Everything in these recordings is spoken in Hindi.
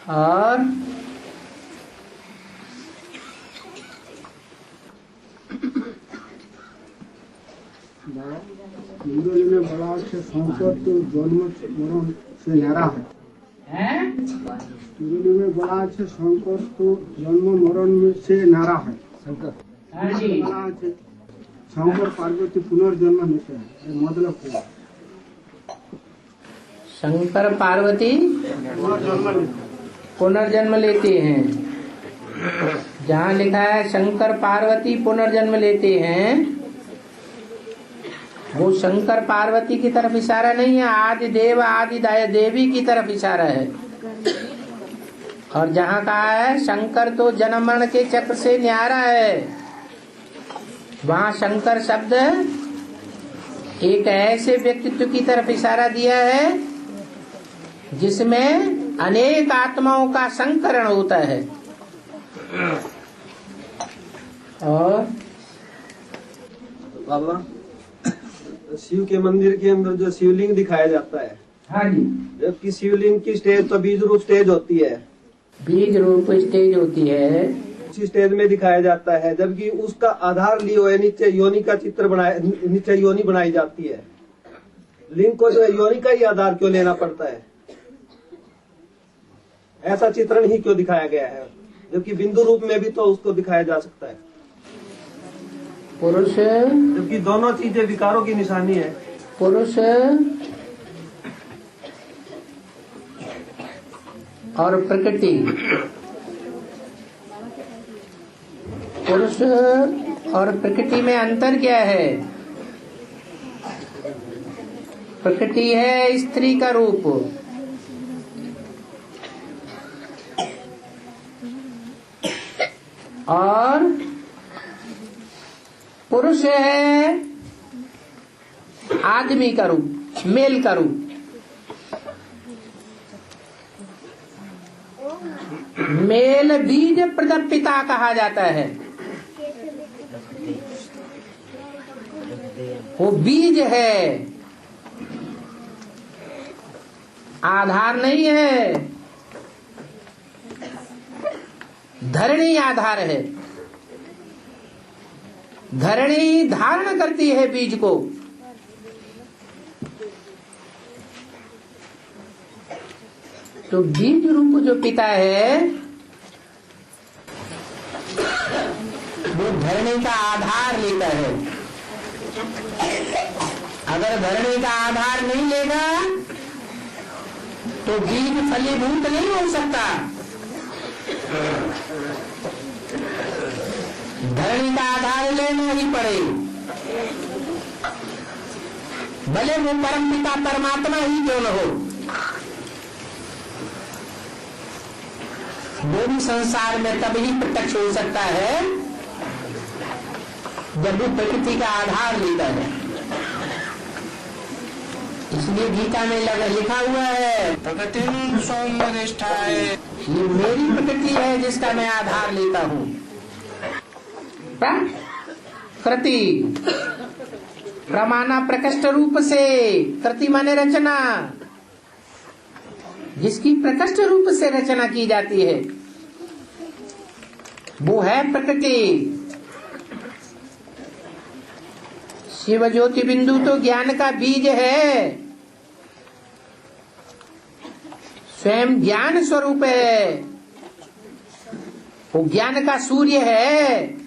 और हिंदू में बड़ा अच्छे संकट तो जन्म मरण से न्यारा है। हिंदू में बड़ा अच्छे संकट तो जन्म मरण में से न्यारा है। बड़ा अच्छे शंकर पार्वती पुनर्जन्म लेते हैं, मतलब हुआ शंकर पार्वती पुनर्जन्म लेते हैं। जहाँ लिखा है शंकर पार्वती पुनर्जन्म लेते हैं, वो शंकर पार्वती की तरफ इशारा नहीं है, आदि देव आदि देवी की तरफ इशारा है। और जहाँ कहा है शंकर तो जन्म मरण के चक्र से न्यारा है, वहाँ शंकर शब्द एक ऐसे व्यक्तित्व की तरफ इशारा दिया है जिसमें अनेक आत्माओं का संकरण होता है। और बाबा, शिव के मंदिर के अंदर जो शिवलिंग दिखाया जाता है, हाँ जी, जबकि शिवलिंग की स्टेज तो बीज रूप स्टेज होती है, बीज रूप स्टेज होती है, उसी स्टेज में दिखाया जाता है, जबकि उसका आधार लिए हुए नीचे योनि का चित्र बनाया, नीचे योनि बनाई जाती है। लिंग को जो है योनि का ही आधार क्यों लेना पड़ता है? ऐसा चित्रण ही क्यों दिखाया गया है, जबकि बिंदु रूप में भी तो उसको दिखाया जा सकता है, पुरुष, जबकि दोनों चीजें विकारों की निशानी है। पुरुष और प्रकृति, पुरुष और प्रकृति में अंतर क्या है? प्रकृति है स्त्री का रूप, और पुरुष है आदमी का रूप, मेल का रूप। मेल बीज प्रदप पिता कहा जाता है। वो बीज है, आधार नहीं है। धरणी आधार है, धरणी धारण करती है बीज को। तो बीज रूप जो पिता है वो धरणी का आधार लेता है। अगर धरणी का आधार नहीं लेगा तो बीज फलीभूत नहीं हो सकता। धरणी का आधार लेना ही पड़े, भले वो परम पिता परमात्मा ही क्यों न हो। वो भी संसार में तभी प्रत्यक्ष हो सकता है जब वो प्रकृति का आधार लेता है। इसलिए गीता में लिखा हुआ है, प्रकृति सौम्यनिष्ठाय, ये मेरी प्रकृति है जिसका मैं आधार लेता हूँ। कृति प्रमाणा प्रकृष्ट रूप से, कृति माने रचना, जिसकी प्रकृष्ट रूप से रचना की जाती है वो है प्रकृति। शिव ज्योति बिंदु तो ज्ञान का बीज है, स्वयं ज्ञान स्वरूप है, वो ज्ञान का सूर्य है।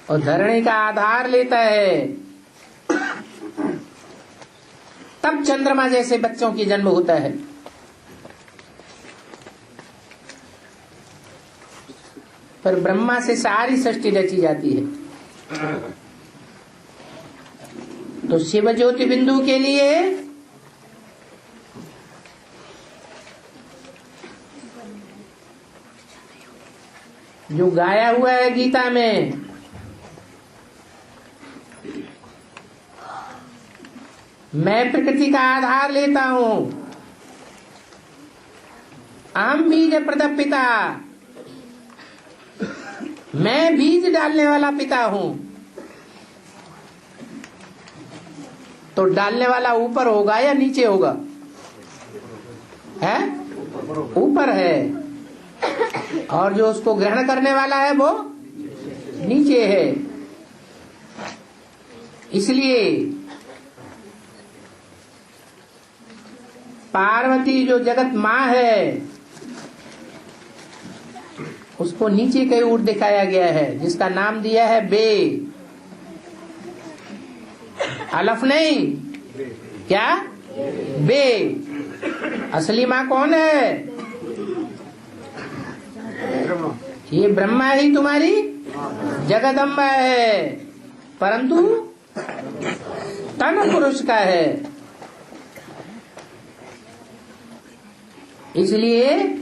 और धरणी का आधार लेता है, तब चंद्रमा जैसे बच्चों की जन्म होता है। पर ब्रह्मा से सारी सृष्टि रची जाती है। तो शिव ज्योति बिंदु के लिए जो गाया हुआ है गीता में, मैं प्रकृति का आधार लेता हूं, अहम बीज प्रदप पिता, मैं बीज डालने वाला पिता हूं। तो डालने वाला ऊपर होगा या नीचे होगा? है ऊपर है, और जो उसको ग्रहण करने वाला है वो नीचे है। इसलिए पार्वती जो जगत माँ है उसको नीचे कई ओर दिखाया गया है, जिसका नाम दिया है बे। अलफ नहीं, क्या? बे। असली माँ कौन है? ये ब्रह्मा ही तुम्हारी जगदम्बा है, परंतु तन पुरुष का है। इसलिए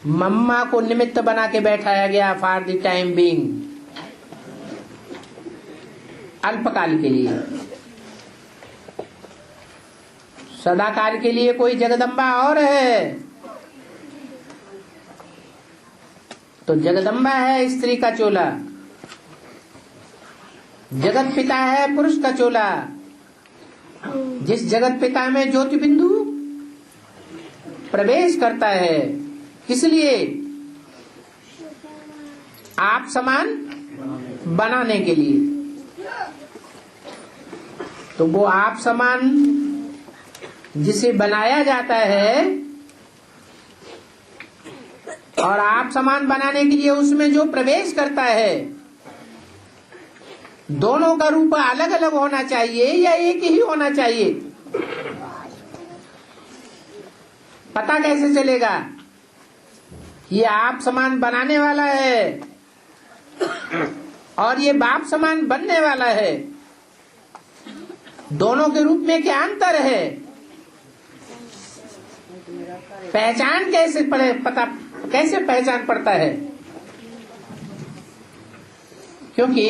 मम्मा को निमित्त बना के बैठाया गया फॉर द टाइम बीइंग, अल्पकाल के लिए। सदाकाल के लिए कोई जगदम्बा और है। तो जगदम्बा है स्त्री का चोला, जगत पिता है पुरुष का चोला। जिस जगत पिता में ज्योति बिंदु प्रवेश करता है, किस लिए? आप समान बनाने के लिए। तो वो आप समान जिसे बनाया जाता है और आप समान बनाने के लिए उसमें जो प्रवेश करता है, दोनों का रूप अलग अलग होना चाहिए या एक ही होना चाहिए? पता कैसे चलेगा ये आप समान बनाने वाला है और ये बाप समान बनने वाला है? दोनों के रूप में क्या अंतर है? पहचान कैसे पड़े? पता कैसे पहचान पड़ता है? क्योंकि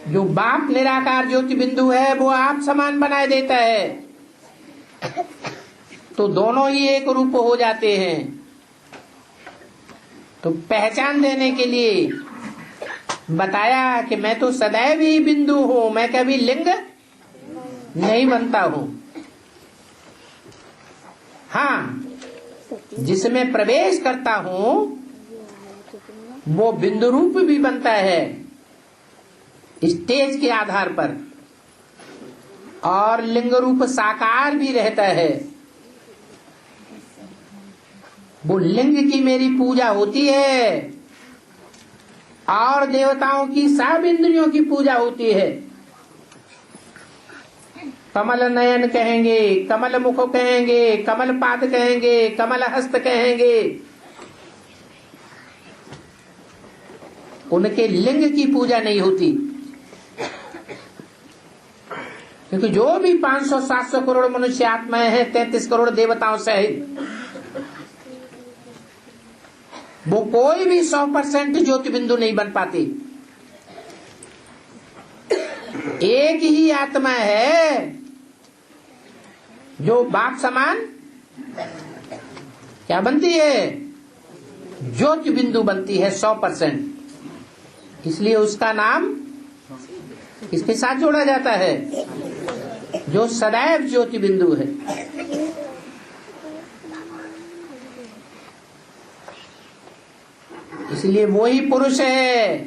जो बाप निराकार ज्योति बिंदु है वो आप समान बनाए देता है, तो दोनों ही एक रूप हो जाते हैं। तो पहचान देने के लिए बताया कि मैं तो सदैव ही बिंदु हूं, मैं कभी लिंग नहीं बनता हूं। हाँ, जिसमें प्रवेश करता हूं वो बिंदु रूप भी बनता है स्टेज के आधार पर, और लिंग रूप साकार भी रहता है। वो लिंग की मेरी पूजा होती है और देवताओं की सब इंद्रियों की पूजा होती है। कमल नयन कहेंगे, कमल मुख कहेंगे, कमल पाद कहेंगे, कमल हस्त कहेंगे। उनके लिंग की पूजा नहीं होती, क्योंकि जो भी 500-700 करोड़ मनुष्य आत्माएं हैं, 33 करोड़ देवताओं सहित, वो कोई भी 100% ज्योति बिंदु नहीं बन पाती। एक ही आत्मा है जो बाप समान क्या बनती है? ज्योति बिंदु बनती है 100%। इसलिए उसका नाम इसके साथ जोड़ा जाता है, जो सदैव ज्योति बिंदु है। इसलिए वो ही पुरुष है।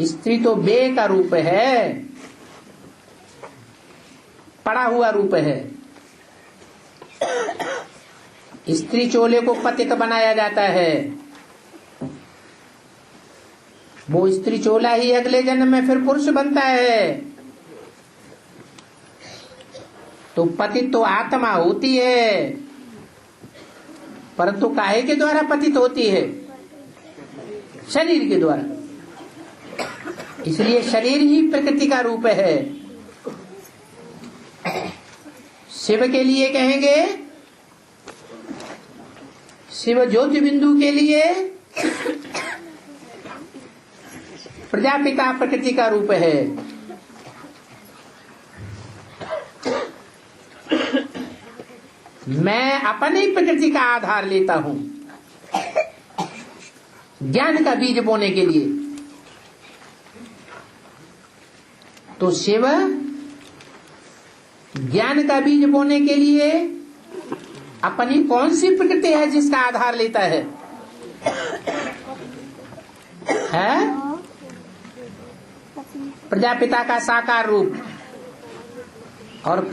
स्त्री तो बे का रूप है, पड़ा हुआ रूप है। स्त्री चोले को पतित बनाया जाता है। वो स्त्री चोला ही अगले जन्म में फिर पुरुष बनता है। तो पतित तो आत्मा होती है, परंतु काहे के द्वारा पतित होती है? शरीर के द्वारा। इसलिए शरीर ही प्रकृति का रूप है। शिव के लिए कहेंगे, शिव ज्योति बिंदु के लिए प्रजापिता प्रकृति का रूप है। मैं अपनी प्रकृति का आधार लेता हूं। ज्ञान का बीज बोने के लिए। तो शिव ज्ञान का बीज बोने के लिए अपनी कौन सी प्रकृति है जिसका आधार लेता है? प्रजापिता का साकार रूप और